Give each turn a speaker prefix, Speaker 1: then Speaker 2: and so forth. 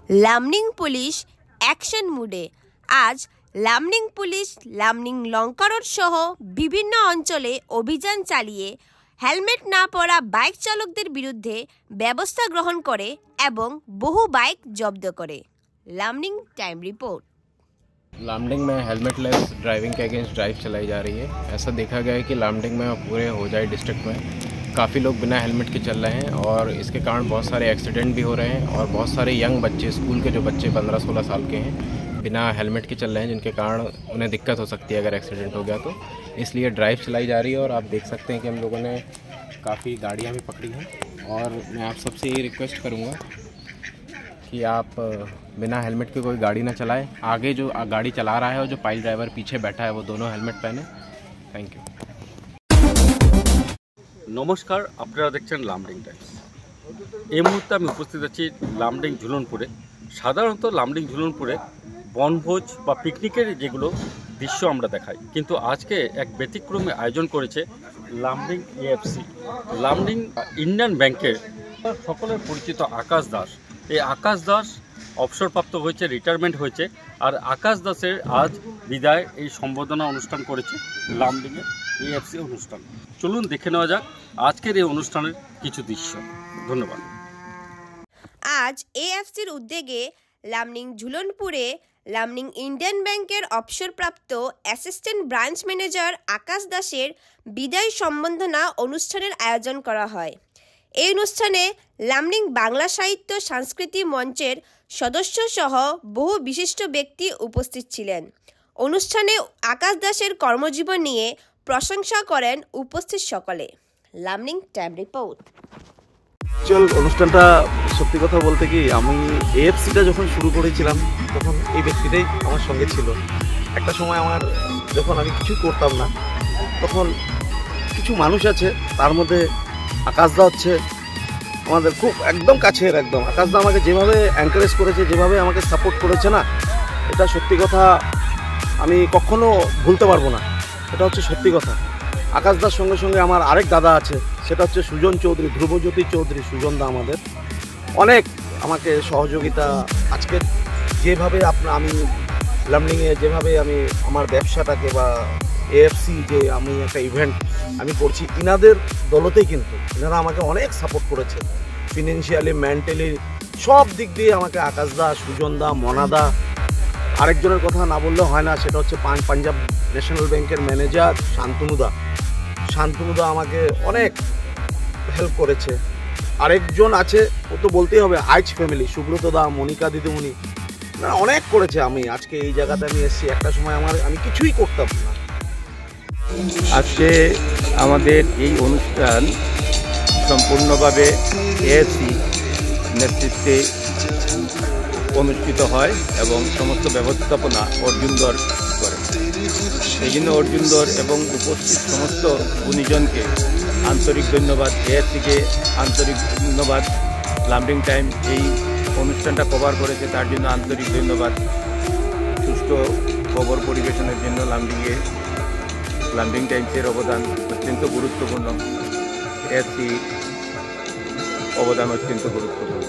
Speaker 1: লামনিং police action মুডে। আজ লামনিং police লামনিং লঙ্কা road সহ বিভিন্ন অঞ্চলে অভিযান চালিয়ে হেলমেট না পরা বাইক চালকদের বিরুদ্ধে ব্যবস্থা গ্রহণ করে এবং বহু বাইক জব্দ করে। लामनिंग टाइम रिपोर्ट।
Speaker 2: लामडिंग में हेलमेटलेस ड्राइविंग के अगेंस्ट ड्राइव चलाई जा रही है। ऐसा देखा गया है कि लामडिंग में पूरे होजाई डिस्ट्रिक्ट में काफ़ी लोग बिना हेलमेट के चल रहे हैं और इसके कारण बहुत सारे एक्सीडेंट भी हो रहे हैं और बहुत सारे यंग बच्चे, स्कूल के जो बच्चे 15-16 साल के हैं, बिना हेलमेट के चल रहे हैं, जिनके कारण उन्हें दिक्कत हो सकती है अगर एक्सीडेंट हो गया तो। इसलिए ड्राइव चलाई जा रही है और आप देख सकते हैं कि हम लोगों ने काफ़ी गाड़ियाँ भी पकड़ी हैं। और मैं आप सबसे ये रिक्वेस्ट करूँगा कि आप बिना हेलमेट के कोई गाड़ी ना चलाएं। आगे जो गाड़ी चला रहा है और जो पाइल ड्राइवर पीछे बैठा है वो दोनों हेलमेट पहने। Thank you.
Speaker 3: नमस्कार, আপনারা দেখছেন লামডিং টাইমস। এই মুহূর্তে আমি উপস্থিত আছি লামডিং ঝুলনপুরে। সাধারণত লামডিং ঝুলনপুরে বনভোজ বা পিকনিকের যেগুলো দৃশ্য আমরা দেখাই, কিন্তু আজকে এক ব্যতিক্রমী আয়োজন করেছে লামডিং এএফসি। লামডিং ইন্ডিয়ান ব্যাংকের সকলের পরিচিত আকাশ দাস। এই আকাশ দাস অবসরপ্রাপ্ত হয়েছে, রিটায়ারমেন্ট হয়েছে, আর আকাশ দাসের আজ বিদায় এই সম্বর্ধনা অনুষ্ঠান করেছে লামডিংয়ের এএফসি অনুষ্ঠান। চলুন দেখে নেওয়া যাক আজকের এই অনুষ্ঠানের কিছু দৃশ্য। ধন্যবাদ।
Speaker 1: আজ এএফসির উদ্যোগে লামনিং ঝুলনপুরে লামনিং ইন্ডিয়ান ব্যাংকের অবসরপ্রাপ্ত অ্যাসিস্ট্যান্ট ব্রাঞ্চ ম্যানেজার আকাশ দাসের বিদায় সম্বর্ধনা অনুষ্ঠানের আয়োজন করা হয়। এই অনুষ্ঠানে লামনিং বাংলা সাহিত্য সাংস্কৃতিক মঞ্চের সদস্য সহ বহু বিশিষ্ট ব্যক্তি উপস্থিত ছিলেন। অনুষ্ঠানে আকাশ দাসের কর্মজীবন নিয়ে প্রশংসা করেন উপস্থিত সকলে। লামনিং টাইম রিপোর্ট।
Speaker 4: অনুষ্ঠানটা সত্যি কথা বলতে কি, আমি এএফসিটা যখন শুরু করেছিলাম তখন এই ব্যক্তিটাই আমার সঙ্গে ছিল। একটা সময় আমার যখন আমি কিছু করতাম না, তখন কিছু মানুষ আছে, তার মধ্যে আকাশদা হচ্ছে আমাদের খুব একদম কাছের। একদম আকাশদা আমাকে যেভাবে এনকারেজ করেছে, যেভাবে আমাকে সাপোর্ট করেছে না, এটা সত্যি কথা আমি কখনো ভুলতে পারবো না। এটা হচ্ছে সত্যি কথা। আকাশদার সঙ্গে সঙ্গে আমার আরেক দাদা আছে, সেটা হচ্ছে সুজন চৌধুরী, ধ্রুবজ্যোতি চৌধুরী। সুজনদা আমাদের অনেক আমাকে সহযোগিতা, আজকে যেভাবে আমি লামডিংয়ে যেভাবে আমি আমার ব্যবসাটাকে বা এএফসি যে আমি একটা ইভেন্ট আমি করছি, ইনাদের দলতেই কিন্তু ইনারা আমাকে অনেক সাপোর্ট করেছে, ফিনান্সিয়ালি, মেন্টালি, সব দিক দিয়ে আমাকে আকাশদা, সুজনদা, মনাদা, আরেকজনের কথা না বললে হয় না, সেটা হচ্ছে পাঞ্জাব ন্যাশনাল ব্যাংকের ম্যানেজার শান্তনুদা। শান্তনুদা আমাকে অনেক হেল্প করেছে। আরেকজন আছে, ও তো বলতেই হবে, আইচ ফ্যামিলি, সুব্রতদা, মনিকা দিদিমণি, না অনেক করেছে। আমি আজকে এই জায়গাতে আমি এসেছি, একটা সময় আমি কিছুই করতাম না।
Speaker 5: আজকে আমাদের এই অনুষ্ঠান সম্পূর্ণভাবে এএফসি নেতৃত্বে অনুষ্ঠিত হয় এবং সমস্ত ব্যবস্থাপনা অর্জুনদর করে। এই জন্য অর্জুনদর এবং উপস্থিত সমস্ত গুণীজনকে আন্তরিক ধন্যবাদ, এএফসিকে আন্তরিক ধন্যবাদ। লামডিং টাইম এই অনুষ্ঠানটা কভার করেছে, তার জন্য আন্তরিক ধন্যবাদ। সুষ্ঠু খবর পরিবেশনের জন্য লামডিং টাইমসের অবদান অত্যন্ত গুরুত্বপূর্ণ, এএফসি অবদান অত্যন্ত গুরুত্বপূর্ণ।